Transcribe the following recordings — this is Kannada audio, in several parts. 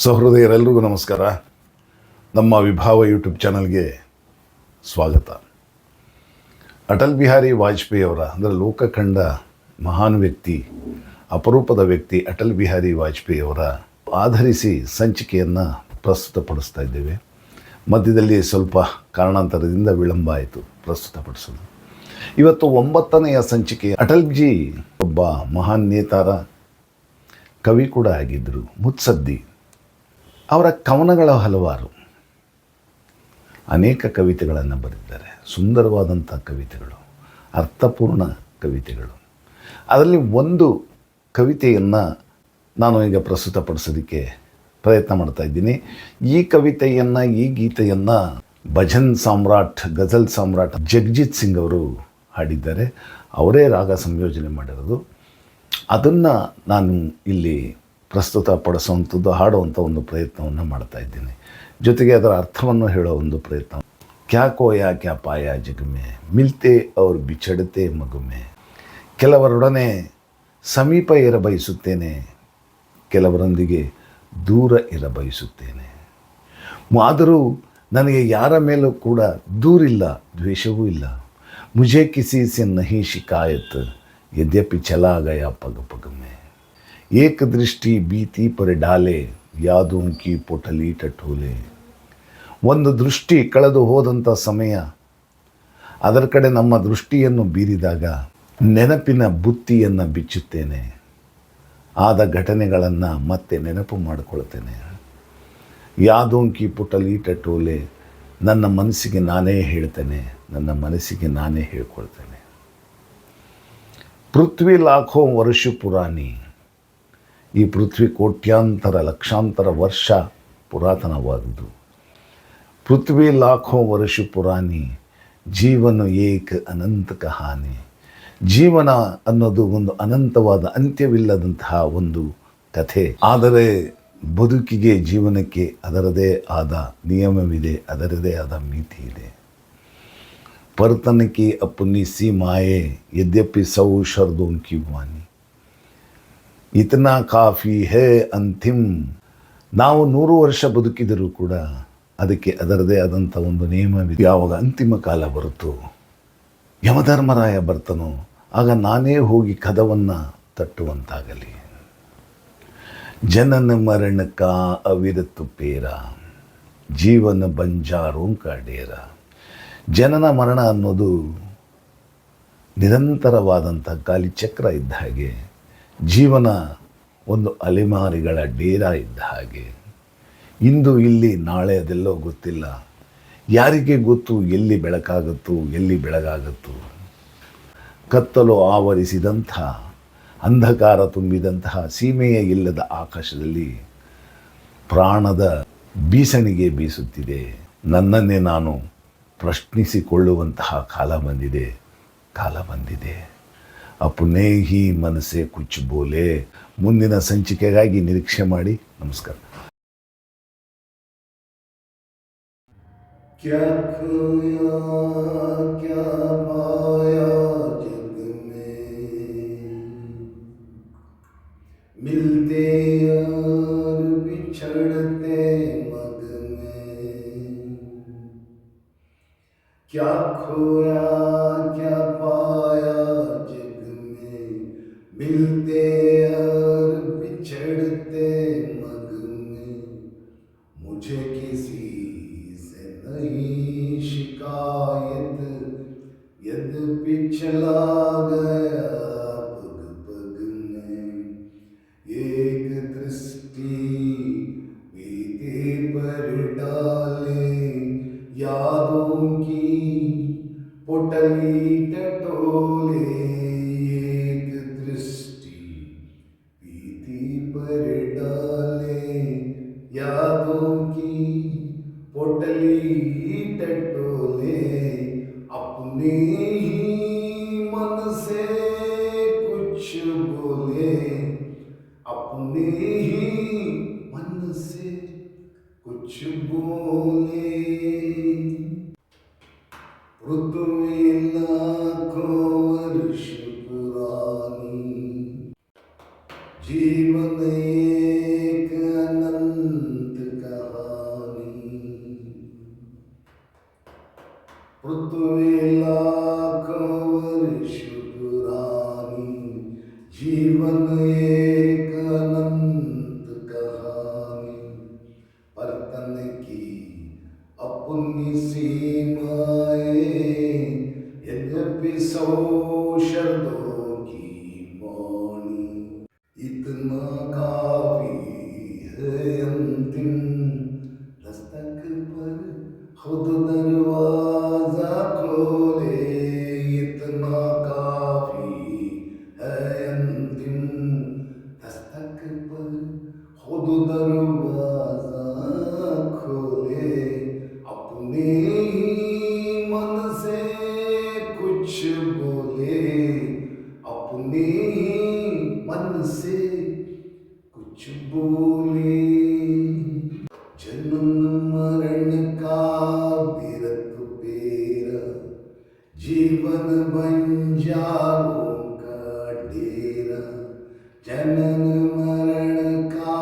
ಸಹೃದಯರೆಲ್ಲರಿಗೂ ನಮಸ್ಕಾರ. ನಮ್ಮ ವಿಭಾವ ಯೂಟ್ಯೂಬ್ ಚಾನಲ್ಗೆ ಸ್ವಾಗತ. ಅಟಲ್ ಬಿಹಾರಿ ವಾಜಪೇಯಿ ಅವರ ಅಂದರೆ ಲೋಕ ಕಂಡ ಮಹಾನ್ ವ್ಯಕ್ತಿ, ಅಪರೂಪದ ವ್ಯಕ್ತಿ ಅಟಲ್ ಬಿಹಾರಿ ವಾಜಪೇಯಿ ಅವರ ಆಧರಿಸಿ ಸಂಚಿಕೆಯನ್ನು ಪ್ರಸ್ತುತಪಡಿಸ್ತಾ ಇದ್ದೇವೆ. ಮಧ್ಯದಲ್ಲಿ ಸ್ವಲ್ಪ ಕಾರಣಾಂತರದಿಂದ ವಿಳಂಬ ಆಯಿತು ಪ್ರಸ್ತುತಪಡಿಸೋದು. ಇವತ್ತು 9ನೆಯ ಸಂಚಿಕೆ. ಅಟಲ್ ಜಿ ಒಬ್ಬ ಮಹಾನ್ ನೇತಾರ, ಕವಿ ಕೂಡ ಆಗಿದ್ದರು, ಮುತ್ಸದ್ದಿ. ಅವರ ಕವನಗಳ ಹಲವಾರು, ಅನೇಕ ಕವಿತೆಗಳನ್ನು ಬರೆದಿದ್ದಾರೆ. ಸುಂದರವಾದಂಥ ಕವಿತೆಗಳು, ಅರ್ಥಪೂರ್ಣ ಕವಿತೆಗಳು. ಅದರಲ್ಲಿ ಒಂದು ಕವಿತೆಯನ್ನು ನಾನು ಈಗ ಪ್ರಸ್ತುತಪಡಿಸೋದಕ್ಕೆ ಪ್ರಯತ್ನ ಮಾಡ್ತಾ ಇದ್ದೀನಿ. ಈ ಕವಿತೆಯನ್ನು, ಈ ಗೀತೆಯನ್ನು ಭಜನ್ ಸಾಮ್ರಾಟ್, ಗಜಲ್ ಸಾಮ್ರಾಟ್ ಜಗಜಿತ್ ಸಿಂಗ್ ಅವರು ಹಾಡಿದ್ದಾರೆ. ಅವರೇ ರಾಗ ಸಂಯೋಜನೆ ಮಾಡಿರೋದು. ಅದನ್ನು ನಾನು ಇಲ್ಲಿ ಪ್ರಸ್ತುತಪಡಿಸುವಂಥದ್ದು, ಹಾಡುವಂಥ ಒಂದು ಪ್ರಯತ್ನವನ್ನು ಮಾಡ್ತಾ ಇದ್ದೀನಿ. ಜೊತೆಗೆ ಅದರ ಅರ್ಥವನ್ನು ಹೇಳೋ ಒಂದು ಪ್ರಯತ್ನ. ಕ್ಯಾ ಕೋಯಾ ಕ್ಯಾ ಪಾಯಾ ಜಗಮೆ, ಮಿಲ್ತೆ ಅವ್ರ ಬಿಚಡತೆ ಮಗುಮೆ. ಕೆಲವರೊಡನೆ ಸಮೀಪ ಇರಬಯಸುತ್ತೇನೆ, ಕೆಲವರೊಂದಿಗೆ ದೂರ ಇರಬಯಸುತ್ತೇನೆ. ಆದರೂ ನನಗೆ ಯಾರ ಮೇಲೂ ಕೂಡ ದೂರಿಲ್ಲ, ದ್ವೇಷವೂ ಇಲ್ಲ. ಮುझे किसी से नहीं शिकायत, यद्यपि चला गया पग पग में. एक दृष्टि बीती पर डाले, यादों की ಪೊಟಲಿ ಟಟೋಲೆ. ಒಂದು ದೃಷ್ಟಿ ಕಳೆದು ಹೋದಂಥ ಸಮಯ, ಅದರ ಕಡೆ ನಮ್ಮ ದೃಷ್ಟಿಯನ್ನು ಬೀರಿದಾಗ ನೆನಪಿನ ಬುತ್ತಿಯನ್ನು ಬಿಚ್ಚುತ್ತೇನೆ. ಆದ ಘಟನೆಗಳನ್ನು ಮತ್ತೆ ನೆನಪು ಮಾಡಿಕೊಳ್ತೇನೆ. ಯಾದೋಂ ಕಿ ಪುಟಲಿ ಟಟೋಲೆ. ನನ್ನ ಮನಸ್ಸಿಗೆ ನಾನೇ ಹೇಳ್ತೇನೆ, ನನ್ನ ಮನಸ್ಸಿಗೆ ನಾನೇ ಹೇಳ್ಕೊಳ್ತೇನೆ. ಪೃಥ್ವಿ ಲಾಖೋ ವರ್ಷ ಪುರಾಣಿ. ಈ ಪೃಥ್ವಿ ಕೋಟ್ಯಾಂತರ ಲಕ್ಷಾಂತರ ವರ್ಷ ಪುರಾತನವಾದುದು. ಪೃಥ್ವಿ ಲಾಖೋ ವರ್ಷ ಪುರಾಣಿ, ಜೀವನ ಏಕ ಅನಂತ ಕಹಾನಿ. ಜೀವನ ಅನ್ನೋದು ಒಂದು ಅನಂತವಾದ, ಅಂತ್ಯವಿಲ್ಲದಂತಹ ಒಂದು ಕಥೆ. ಆದರೆ ಬದುಕಿಗೆ, ಜೀವನಕ್ಕೆ ಅದರದೇ ಆದ ನಿಯಮವಿದೆ, ಅದರದೇ ಆದ ಮಿತಿ ಇದೆ. ಪರ್ತನಕ್ಕೆ ಅಪ್ಪನಿ ಸಿ ಮಾಯೆ, ಯದ್ಯಪಿ ಸೌ ಶರ್ದೋಂ ಕಿ ವಾನಿ. ಇತನಾ ಕಾಫಿ ಹೇ ಅಂತಿಮ್. ನಾವು 100 ವರ್ಷ ಬದುಕಿದರೂ ಕೂಡ ಅದಕ್ಕೆ ಅದರದೇ ಆದಂಥ ಒಂದು ನಿಯಮವಿದೆ. ಯಾವಾಗ ಅಂತಿಮ ಕಾಲ ಬರುತ್ತೋ, ಯಮಧರ್ಮರಾಯ ಬರ್ತನೋ, ಆಗ ನಾನೇ ಹೋಗಿ ಕದವನ್ನು ತಟ್ಟುವಂತಾಗಲಿ. ಜನನ ಮರಣ ಕಾ ಅವಿರತ್ತು ಪೇರ, ಜೀವನ ಬಂಜಾರೋಂ ಕಾ ಡೇರ. ಜನನ ಮರಣ ಅನ್ನೋದು ನಿರಂತರವಾದಂಥ ಗಾಲಿ ಚಕ್ರ ಇದ್ದ ಹಾಗೆ, ಜೀವನ ಒಂದು ಅಲೆಮಾರಿಗಳ ಡೇರಾ ಇದ್ದ ಹಾಗೆ. ಇಂದು ಇಲ್ಲಿ, ನಾಳೆ ಅದೆಲ್ಲೋ ಗೊತ್ತಿಲ್ಲ. ಯಾರಿಗೆ ಗೊತ್ತು ಎಲ್ಲಿ ಬೆಳಕಾಗುತ್ತೋ, ಎಲ್ಲಿ ಬೆಳಗಾಗುತ್ತೋ. ಕತ್ತಲು ಆವರಿಸಿದಂಥ, ಅಂಧಕಾರ ತುಂಬಿದಂತಹ ಸೀಮೆಯ ಇಲ್ಲದ ಆಕಾಶದಲ್ಲಿ ಪ್ರಾಣದ ಬೀಸಣಿಗೆ ಬೀಸುತ್ತಿದೆ. ನನ್ನನ್ನೇ ನಾನು ಪ್ರಶ್ನಿಸಿಕೊಳ್ಳುವಂತಹ ಕಾಲ ಬಂದಿದೆ, ಕಾಲ ಬಂದಿದೆ. ಅಪನೇ ಹಿ ಮನಸ್ಸೆ ಕುಚ್ ಬೋಲೆ. ಮುಂದಿನ ಸಂಚಿಕೆಗಾಗಿ ನಿರೀಕ್ಷೆ ಮಾಡಿ. ನಮಸ್ಕಾರ. क्या खोया क्या पाया जग में, मिलते और बिछड़ते मग में. क्या खोया क्या पाया जग में, मिलते और बिछड़ते मग में. मुझे किसी से नहीं शिकायत, यद्यपि चला गया पग पग में. एक दृष्टि बीते पर डाले, यादों की पुटली टटोले. एक दृष्टि बीती पर डाले, यादों की पोटली टटोले. अपने ही मन से कुछ बोले, अपने ही मन से कुछ बोले. पृथ्वी लाखों वर्ष पुरानी, जीवन एक अनंत वे लाखों वर्ष पुरानी, जीवन एक अनंत कहानी। बर्तन की अपनी सीमाएं, यद्यपि सौ शब्दों की वाणी, इतना काफी है अंतिम दस्तक पर खुद दरवाजा खोले। इतना काफी है अंतिम दस्तक पर खुद दरवाजा खोले। अपने ही मन से कुछ बोले, अपने ही मन से कुछ बोले। जन्म मरण का बिरत पेरा, जीवन बंजारों का डेरा। जनन मरण का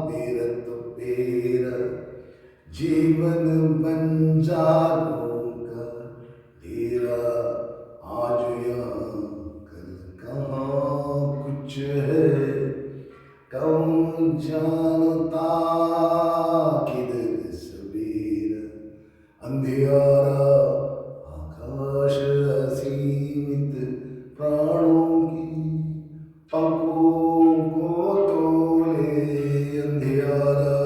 बिरत पेरा, जीवन बंजारों का डेरा। आज यहाँ कल कहाँ कुछ है, कौन जानता किधर सवेरा। अंधियारा आकाश असीमित प्राणों की पंखों को तोले। अंधियारा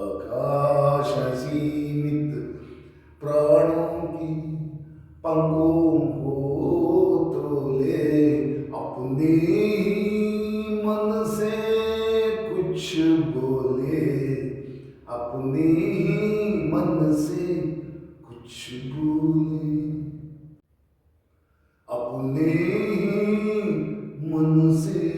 आकाश असीमित प्राणों की पंखों को तोले। अपने ही मन से कुछ बोले, अपने ही मन से कुछ बोले। अपने ही मन से